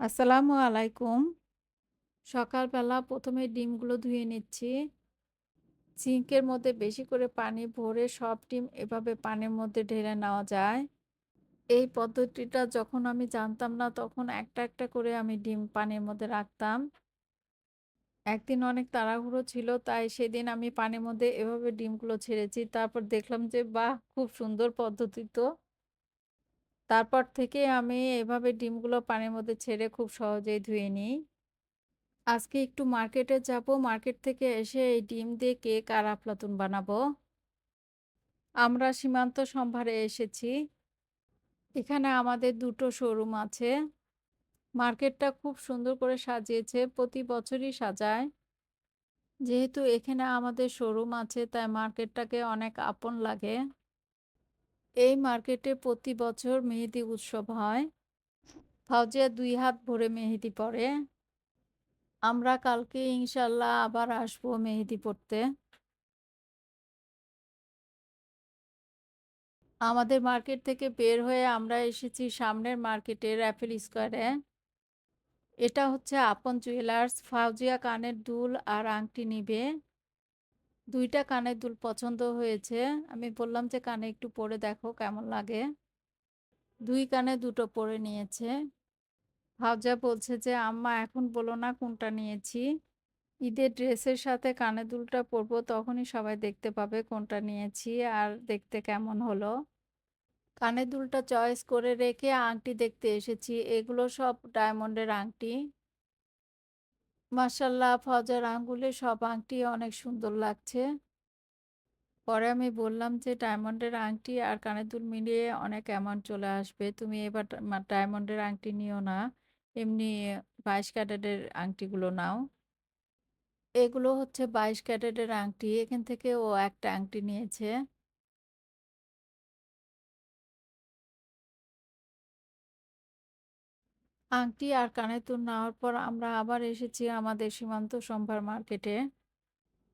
আসসালামু আলাইকুম। সকালবেলা ১ম এ ডিমগুলো ধুয়ে নিচ্ছি। সিঙ্কের মধ্যে বেশি করে পানি ভরে সব ডিম এভাবে পানির মধ্যে ঢেলে নেওয়া যায়। এই পদ্ধতিটা যখন আমি জানতাম না তখন একটা, একটা করে আমি ডিম পানির মধ্যে রাখতাম। একদিন অনেক তাড়াহুড়ো ছিল তাই সেদিন আমি পানির মধ্যে এভাবে ডিমগুলো ছেড়েছি। তারপর দেখলাম যে বাহ! খুব সুন্দর পদ্ধতি তো। তারপর থেকে আমি এভাবে ডিমগুলো পানির মধ্যে ছেড়ে খুব সহজেই ধুয়ে নিই। আজকে একটু মার্কেটে যাব। মার্কেট থেকে এসে এই ডিম দিয়ে কেক আর আফলাতুন বানাবো। আমরা সীমান্ত সম্ভারে এসেছি। এখানে আমাদের ২ টো শোরুম আছে। মার্কেটটা খুব সুন্দর করে সাজিয়েছে। প্রতি বছরই সাজায়। যেহেতু এখানে আমাদের শোরুম আছে তাই মার্কেটটাকে অনেক আপন লাগে। এই মার্কেটে প্রতি বছর মেহেদি উৎসব হয়। ফাউজিয়া ২ হাত ভরে মেহেদি পড়ে। আমরা কালকে ইনশাআল্লাহ আবার আসবো মেহেদি পড়তে। আমাদের মার্কেট থেকে বের হয়ে আমরা এসেছি সামনের মার্কেটে র‍্যাফেল স্কয়ারে। এটা হচ্ছে আপন জুয়েলার্স। ফাউজিয়া কানের দুল আর আংটি নিবে। ২ টা কানের দুল পছন্দ হয়েছে। আমি বললাম যে, "কানে একটু পরে দেখো কেমন লাগে?" ২ কানে ২ টো পরে নিয়েছে। ফাউজিয়া বলছে যে, "আম্মা এখন বলো না কোনটা নিয়েছি। ঈদের ড্রেসের সাথে কানের দুলটা পরবো তখনই সবাই দেখতে পাবে কোনটা নিয়েছি আর দেখতে কেমন হলো।" কানের দুলটা চয়েস করে রেখে আংটি দেখতে এসেছি। এগুলো সব ডায়মন্ডের আংটি। মাশাআল্লাহ ফজার আঙ্গুলে সব আংটি অনেক সুন্দর লাগছে। পরে আমি বললাম যে, "ডায়মন্ডের আংটি আর কানের দুল মিলিয়ে অনেক অ্যামাউন্ট চলে আসবে। তুমি এবার ডায়মন্ডের আংটি নিও না। এমনি ২২ ক্যারেটের আংটিগুলো নাও।" এগুলো হচ্ছে ২২ ক্যারেটের আংটি। এখান থেকে ও একটা আংটি নিয়েছে। আংটি আর কানের দুল নেওয়ার পর আমরা আবার এসেছি আমাদের সীমান্ত সম্ভার মার্কেটে।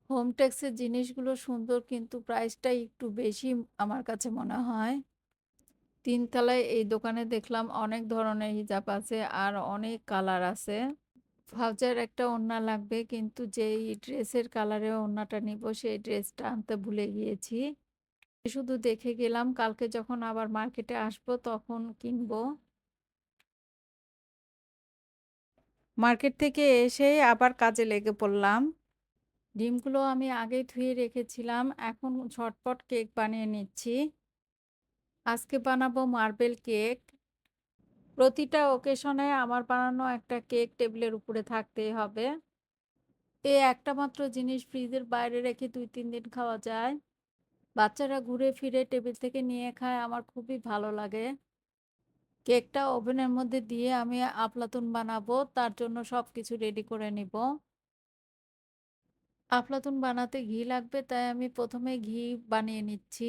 হোম টেক্সের জিনিসগুলো সুন্দর কিন্তু প্রাইসটা একটু বেশি আমার কাছে মনে হয়। ৩ তলায় এই দোকানে দেখলাম অনেক ধরনের হিজাব আছে আর অনেক কালার আছে। ফাউজার একটা ওড়না লাগবে কিন্তু যেই ড্রেসের কালারে ওড়নাটা নিবো সেই ড্রেসটা আনতে ভুলে গিয়েছি। শুধু দেখে গেলাম কালকে যখন আবার মার্কেটে আসবো তখন কিনবো। মার্কেট থেকে এসেই আবার কাজে লেগে পড়লাম। ডিমগুলো আমি আগেই ধুয়ে রেখেছিলাম। এখন ঝটপট কেক বানিয়ে নিচ্ছি। আজকে বানাবো মার্বেল কেক। প্রতিটা অকেশনে আমার বানানো একটা কেক টেবিলের উপরে থাকতেই হবে। এই একটা মাত্র জিনিস ফ্রিজের বাইরে রেখে ২-৩ দিন খাওয়া যায়। বাচ্চারা ঘুরে ফিরে টেবিল থেকে নিয়ে খায় আমার খুবই ভালো লাগে। কেকটা ওভেনের মধ্যে দিয়ে আমি আফলাতুন বানাবো। তার জন্য সবকিছু রেডি করে নিব। আফলাতুন বানাতে ঘি লাগবে তাই আমি ১ম এ ঘি বানিয়ে নিচ্ছি।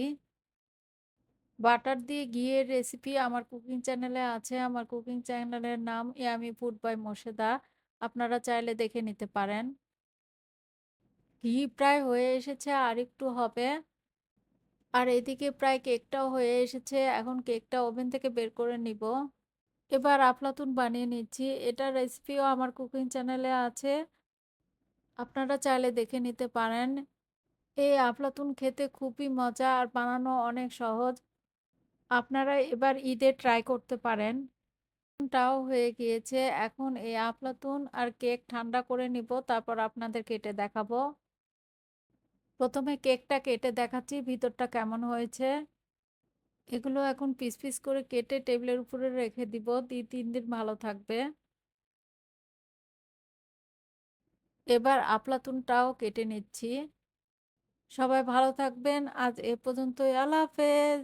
বাটার দিয়ে ঘিয়ের রেসিপি আমার কুকিং চ্যানেলে আছে। আমার কুকিং চ্যানেলের নাম ইয়ামি ফুড বাই মোর্শেদা। আপনারা চাইলে দেখে নিতে পারেন। ঘি প্রায় হয়ে এসেছে আরেকটু হবে। আর এদিকে প্রায় কেকটাও হয়ে এসেছে। এখন কেকটা ওভেন থেকে বের করে নিব। এবার আফলাতুন বানিয়ে নিচ্ছি। এটার রেসিপিও আমার কুকিং চ্যানেলে আছে। আপনারা চাইলে দেখে নিতে পারেন। এই আফলাতুন খেতে খুবই মজা আর বানানো অনেক সহজ। আপনারা এবার ঈদে ট্রাই করতে পারেন। টাও হয়ে গিয়েছে। এখন এই আফলাতুন আর কেক ঠান্ডা করে নিব। তারপর আপনাদের কেটে দেখাবো। ১ম এ কেকটা কেটে দেখাচ্ছি ভিতরটা কেমন হয়েছে। এগুলো এখন পিস, পিস করে কেটে টেবিলের উপরে রেখে দিব। ২-৩ দিন ভালো থাকবে। এবার আফলাতুনটাও কেটে নিচ্ছি। সবাই ভালো থাকবেন। আজ এ পর্যন্তই। আল্লাহ হাফেজ।